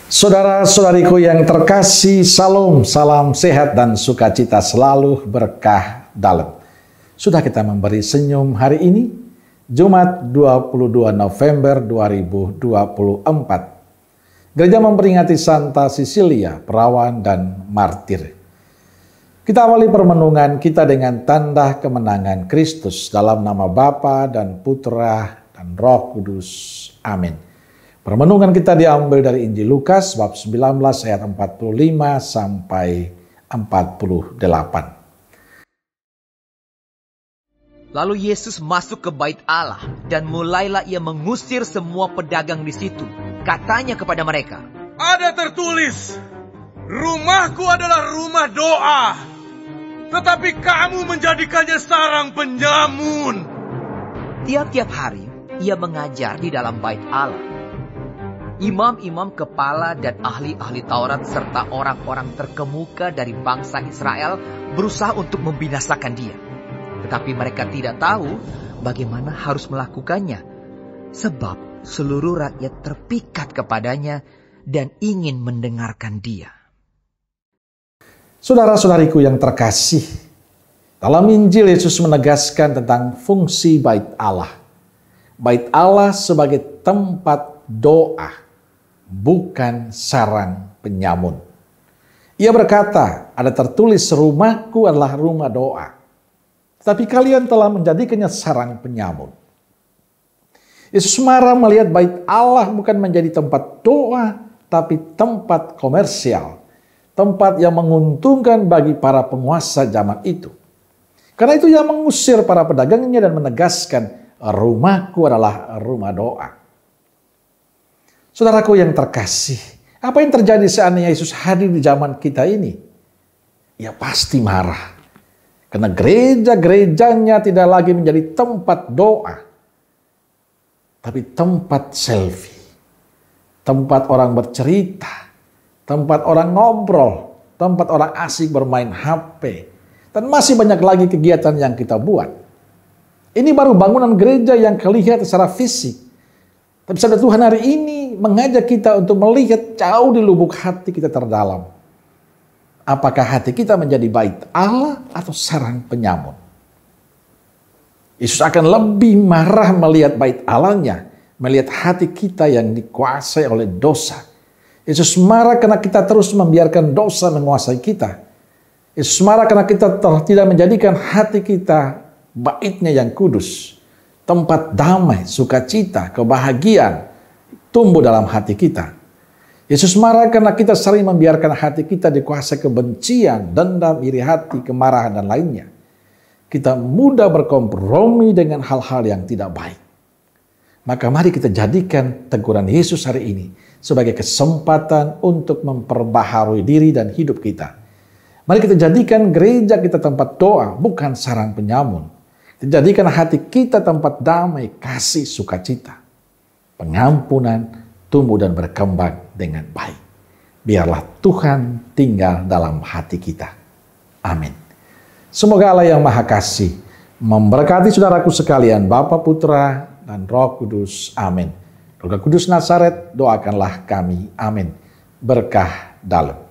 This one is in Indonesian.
Saudara-saudariku yang terkasih, salam sehat dan sukacita selalu, berkah dalam. Sudah kita memberi senyum hari ini, Jumat 22 November 2024. Gereja memperingati Santa Cecilia, perawan dan martir. Kita awali permenungan kita dengan tanda kemenangan Kristus dalam nama Bapa dan Putra dan Roh Kudus. Amin. Permenungan kita diambil dari Injil Lukas bab 19 ayat 45 sampai 48. Lalu Yesus masuk ke bait Allah dan mulailah ia mengusir semua pedagang di situ. Katanya kepada mereka, "Ada tertulis, rumahku adalah rumah doa, tetapi kamu menjadikannya sarang penyamun." Tiap-tiap hari ia mengajar di dalam bait Allah. Imam-imam kepala dan ahli-ahli Taurat serta orang-orang terkemuka dari bangsa Israel berusaha untuk membinasakan dia. Tetapi mereka tidak tahu bagaimana harus melakukannya, sebab seluruh rakyat terpikat kepadanya dan ingin mendengarkan dia. Saudara-saudariku yang terkasih, dalam Injil Yesus menegaskan tentang fungsi bait Allah. Bait Allah sebagai tempat doa, bukan sarang penyamun. Ia berkata, ada tertulis rumahku adalah rumah doa, tapi kalian telah menjadikannya sarang penyamun. Yesus marah melihat bait Allah bukan menjadi tempat doa, tapi tempat komersial, tempat yang menguntungkan bagi para penguasa zaman itu. Karena itu ia mengusir para pedagangnya dan menegaskan, rumahku adalah rumah doa. Saudaraku yang terkasih, apa yang terjadi seandainya Yesus hadir di zaman kita ini? Ia pasti marah. Karena gereja-gerejanya tidak lagi menjadi tempat doa, tapi tempat selfie. Tempat orang bercerita, tempat orang ngobrol, tempat orang asik bermain HP. Dan masih banyak lagi kegiatan yang kita buat. Ini baru bangunan gereja yang kelihatan secara fisik. Tapi sabda Tuhan hari ini mengajak kita untuk melihat jauh di lubuk hati kita terdalam. Apakah hati kita menjadi bait Allah atau sarang penyamun? Yesus akan lebih marah melihat bait Allahnya, melihat hati kita yang dikuasai oleh dosa. Yesus marah karena kita terus membiarkan dosa menguasai kita. Yesus marah karena kita tidak menjadikan hati kita baitnya yang kudus. Tempat damai, sukacita, kebahagiaan tumbuh dalam hati kita. Yesus marah karena kita sering membiarkan hati kita dikuasai kebencian, dendam, iri hati, kemarahan, dan lainnya. Kita mudah berkompromi dengan hal-hal yang tidak baik. Maka mari kita jadikan teguran Yesus hari ini sebagai kesempatan untuk memperbaharui diri dan hidup kita. Mari kita jadikan gereja kita tempat doa, bukan sarang penyamun. Jadikan hati kita tempat damai, kasih, sukacita. Pengampunan tumbuh dan berkembang dengan baik. Biarlah Tuhan tinggal dalam hati kita. Amin. Semoga Allah yang Maha Kasih memberkati saudaraku sekalian, Bapa, Putra, dan Roh Kudus. Amin. Roh Kudus Nazaret, doakanlah kami. Amin. Berkah dalam.